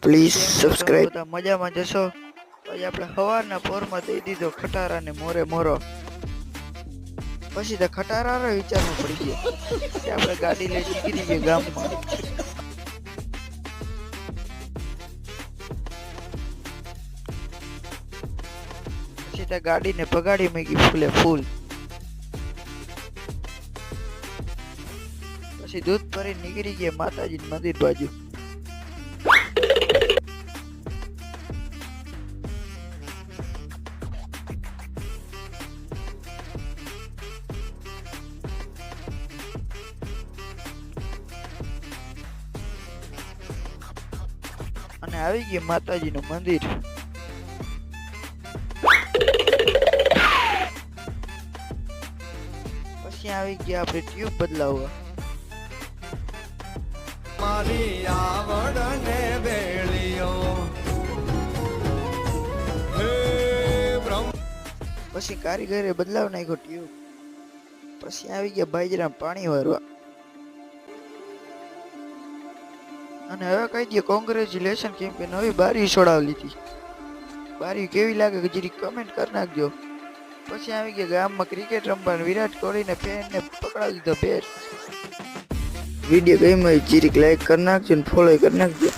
Please subscribe. બધા મજામાં જશો. પછી આપણે સવારના પોરમાં દઈ દીધો ખટારાને મોરે મોરો. પછી તો ખટારાનો વિચારમાં પડી ગયો કે આપણે ગાડી લઈ નીકળી ગઈ ગામમાં. પછી તો ગાડીને પગાડી મૂકી ફૂલે ફૂલ. પછી દૂધ ભરી નીકળી ગયા માતાજી મંદિર બાજુ. અને આવી ગયા માતાજીનું મંદિર. પછી આવી ગયા આપણે ટ્યુબ બદલાવવા. મારી આવડને વેળિયો હે બ્રહ્મ. પછી કારીગરે બદલાવ નાખ્યો ટ્યુબ. પછી આવી ગયા બાજરામ પાણી વારવા. અને હવે કહી દે કોંગ્રેચ્યુલેશન, કેમ કે નવી બારી છોડાવી લીધી. બારી કેવી લાગે કે જરી કમેન્ટ કરી નાખજો. પછી આવી ગયા ગામમાં ક્રિકેટ રમવાનું. વિરાટ કોહલીને ફેનને પકડાવી દીધો પેર. વિડીયો ગમ્યો હોય જીરીક લાઈક કરી નાખજો ને ફોલો કરી નાખજો.